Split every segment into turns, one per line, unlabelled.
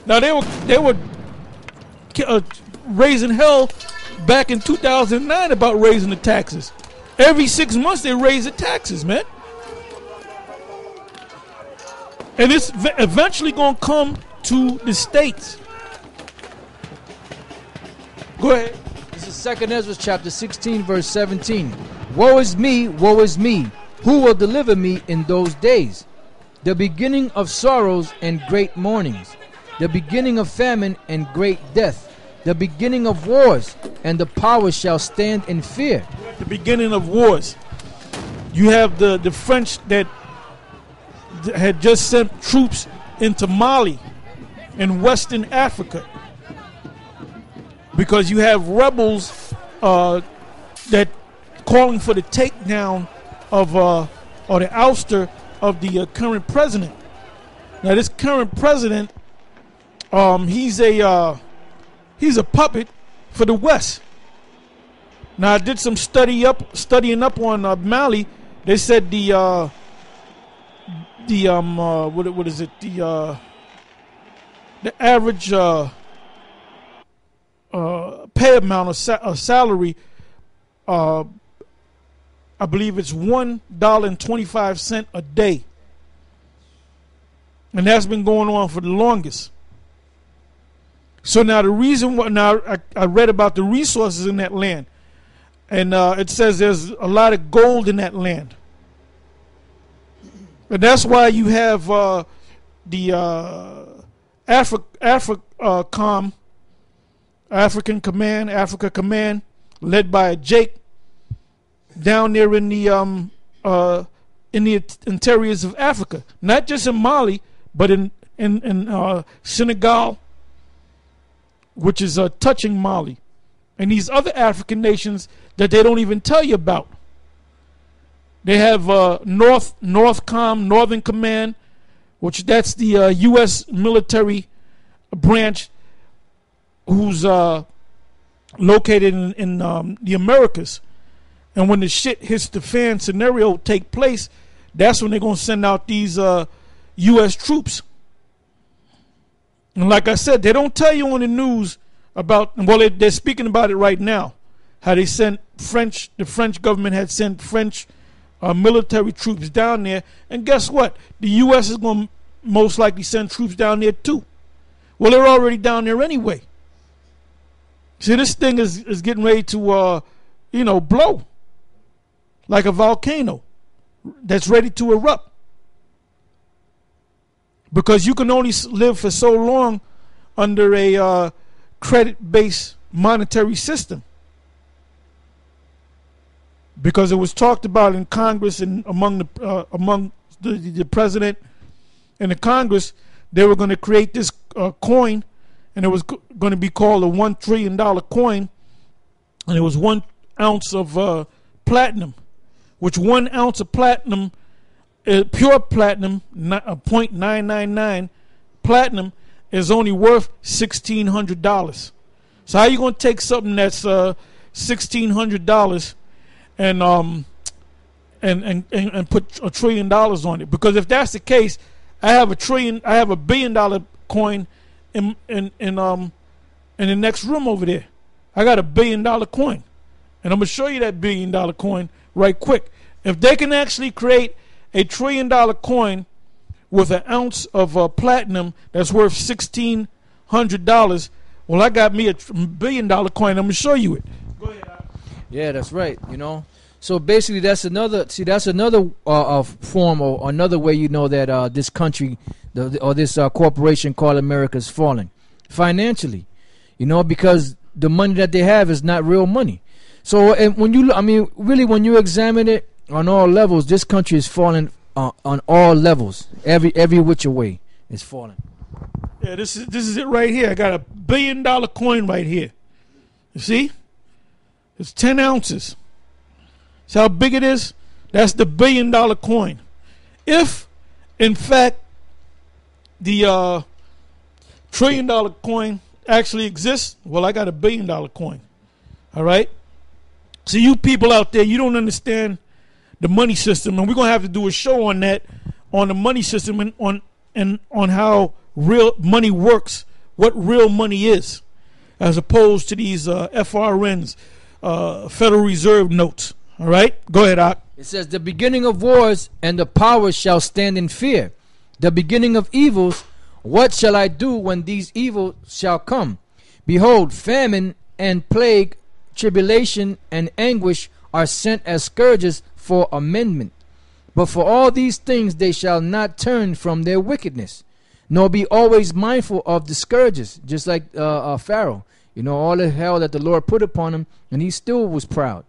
Now they were raising hell back in 2009 about raising the taxes. Every 6 months they raise the taxes, man. And it's eventually going to come to the states. Go ahead.
This is 2nd Ezra chapter 16 verse 17. Woe is me, woe is me. Who will deliver me in those days? The beginning of sorrows and great mournings. The beginning of famine and great death. The beginning of wars, and the powers shall stand in fear.
The beginning of wars. You have the French that had just sent troops into Mali in Western Africa, because you have rebels that calling for the takedown of or the ouster of the current president. Now this current president, he's a puppet for the West. Now I did some studying up on Mali. They said what is it, the average pay amount of salary, I believe it's $1.25 a day, and that's been going on for the longest. So now the reason why, now I read about the resources in that land, and it says there's a lot of gold in that land. And that's why you have the African Command, Africa Command, led by Jake, down there in the interiors of Africa, not just in Mali, but in Senegal, which is touching Mali, and these other African nations that they don't even tell you about. They have Northern Command, which that's the U.S. military branch, who's located in the Americas. And when the shit hits the fan scenario take place, that's when they're going to send out these U.S. troops. And like I said, they don't tell you on the news about, well, they're speaking about it right now, how they sent the French government had sent French military troops down there. And guess what? The U.S. is going to most likely send troops down there too. Well, they're already down there anyway. See, this thing is getting ready to, blow like a volcano that's ready to erupt. Because you can only live for so long under a credit-based monetary system. Because it was talked about in Congress and among the president and the Congress, they were going to create this coin, and it was going to be called a $1 trillion coin, and it was 1 ounce of platinum, which 1 ounce of platinum, pure platinum, 0.999 platinum, is only worth $1,600. So how you going to take something that's $1,600 and put $1 trillion on it? Because if that's the case, I have $1 billion coin in the next room over there. I got $1 billion coin, and I'm gonna show you that $1 billion coin right quick. If they can actually create a $1 trillion coin with 1 ounce of platinum that's worth $1,600, well, I got me $1 billion coin. I'm gonna show you it. Go ahead.
Yeah, that's right. So basically, that's another form or another way that this country or this corporation called America is falling financially. Because the money that they have is not real money. So, and when you examine it on all levels, this country is falling on all levels. Every which way is falling.
Yeah, this is it right here. I got $1 billion coin right here. You see? It's 10 ounces. See how big it is? That's the $1 billion coin. If, in fact, the $1 trillion coin actually exists, well, I got $1 billion coin. All right? So you people out there, you don't understand the money system, and we're going to have to do a show on that, on the money system and on how real money works what real money is, as opposed to these FRNs, Federal Reserve notes. All right? Go ahead, Ak.
It says, the beginning of wars and the powers shall stand in fear. The beginning of evils, what shall I do when these evils shall come? Behold, famine and plague, tribulation and anguish are sent as scourges for amendment. But for all these things they shall not turn from their wickedness, nor be always mindful of the scourges, just like Pharaoh. You know, all the hell that the Lord put upon him, and he still was proud.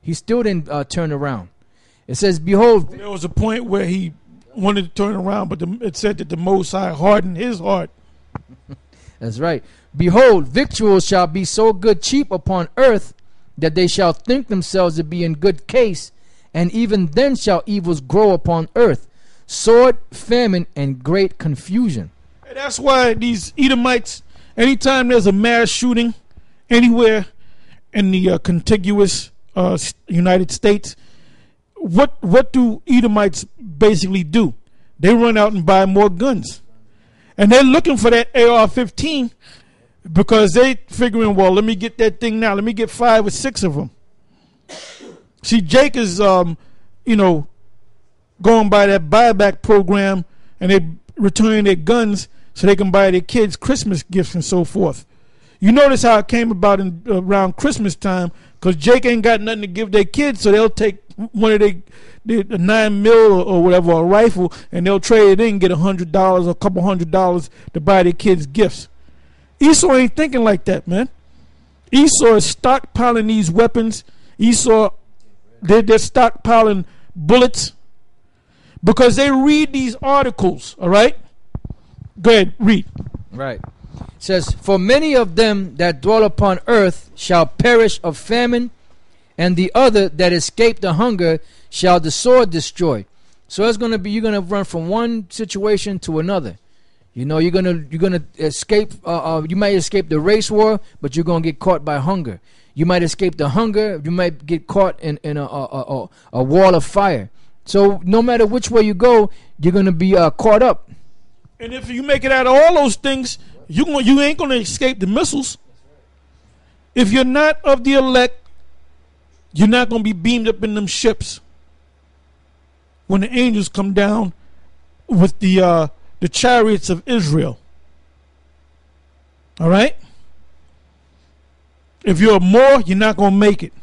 He still didn't turn around. It says, behold.
There was a point where he wanted to turn around, but it said that the Most High hardened his heart.
That's right. Behold, victuals shall be so good cheap upon earth, that they shall think themselves to be in good case, and even then shall evils grow upon earth, sword, famine, and great confusion.
And that's why these Edomites, anytime there's a mass shooting anywhere in the contiguous United States, what do Edomites basically do? They run out and buy more guns. And they're looking for that AR-15 because they figuring, well, let me get that thing now. Let me get 5 or 6 of them. See, Jake is, going by that buyback program, and they returning their guns so they can buy their kids Christmas gifts and so forth. You notice how it came about around Christmas time, because Jake ain't got nothing to give their kids, so they'll take one of their 9 mil or whatever, a rifle, and they'll trade it in and get $100 or a couple $100 to buy their kids gifts. Esau ain't thinking like that, man. Esau is stockpiling these weapons. Esau, they're stockpiling bullets because they read these articles, all right? Go ahead, read.
Right. It says, for many of them that dwell upon earth shall perish of famine, and the other that escape the hunger shall the sword destroy. So it's going to be, you're going to run from one situation to another. You know, you're gonna escape. You might escape the race war, but you're gonna get caught by hunger. You might escape the hunger. You might get caught in a wall of fire. So no matter which way you go, you're gonna be caught up.
And if you make it out of all those things, you ain't gonna escape the missiles. If you're not of the elect, you're not gonna be beamed up in them ships when the angels come down with the chariots of Israel. All right? If you're a Moor, you're not going to make it.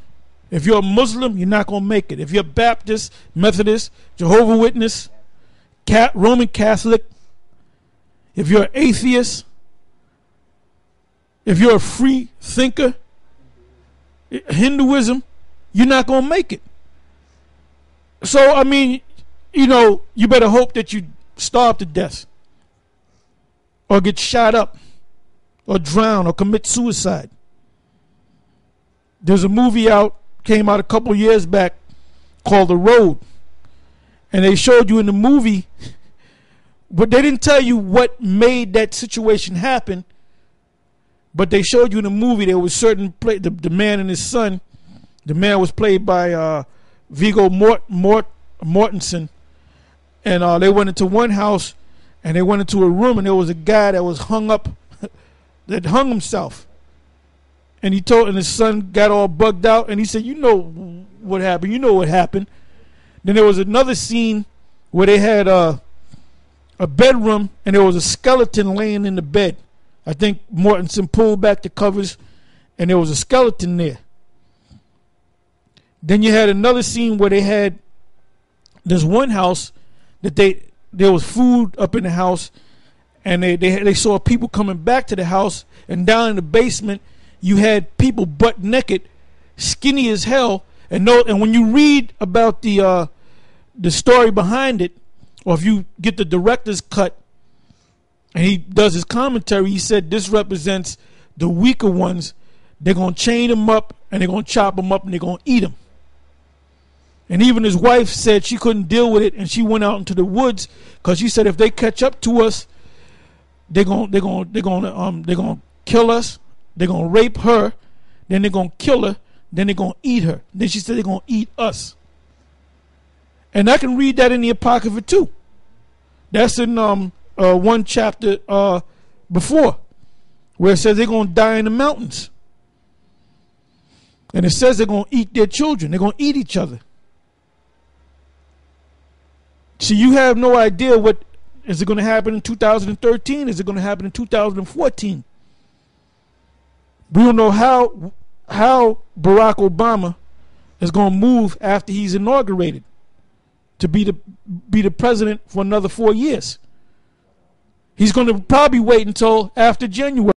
If you're a Muslim, you're not going to make it. If you're Baptist, Methodist, Jehovah's Witness, Roman Catholic, if you're an atheist, if you're a free thinker, Hinduism, you're not going to make it. So, I mean, you better hope that you starve to death or get shot up or drown or commit suicide. There's a movie came out a couple years back called The Road, and they showed you in the movie, but they didn't tell you what made that situation happen, but they showed you in the movie there was certain the man and his son. The man was played by Viggo Mortensen. And they went into one house, and they went into a room, and there was a guy that was hung up, that hung himself. And and his son got all bugged out, and he said, "You know what happened? You know what happened." Then there was another scene where they had a bedroom, and there was a skeleton laying in the bed. I think Mortensen pulled back the covers, and there was a skeleton there. Then you had another scene where they had this one house that there was food up in the house, and they saw people coming back to the house, and down in the basement you had people butt naked, skinny as hell, and when you read about the story behind it, or if you get the director's cut and he does his commentary, he said this represents the weaker ones. They're going to chain them up, and they're going to chop them up, and they're going to eat them. And even his wife said she couldn't deal with it, and she went out into the woods because she said if they catch up to us, they're gonna kill us. They're gonna rape her, then they're gonna kill her, then they're gonna eat her. Then she said they're gonna eat us. And I can read that in the Apocrypha too. That's in one chapter before. where it says they're going to die in the mountains. And it says they're going to eat their children. They're going to eat each other. So you have no idea what is it going to happen in 2013? Is it going to happen in 2014? We don't know how Barack Obama is going to move after he's inaugurated to be the president for another 4 years. He's going to probably wait until after January.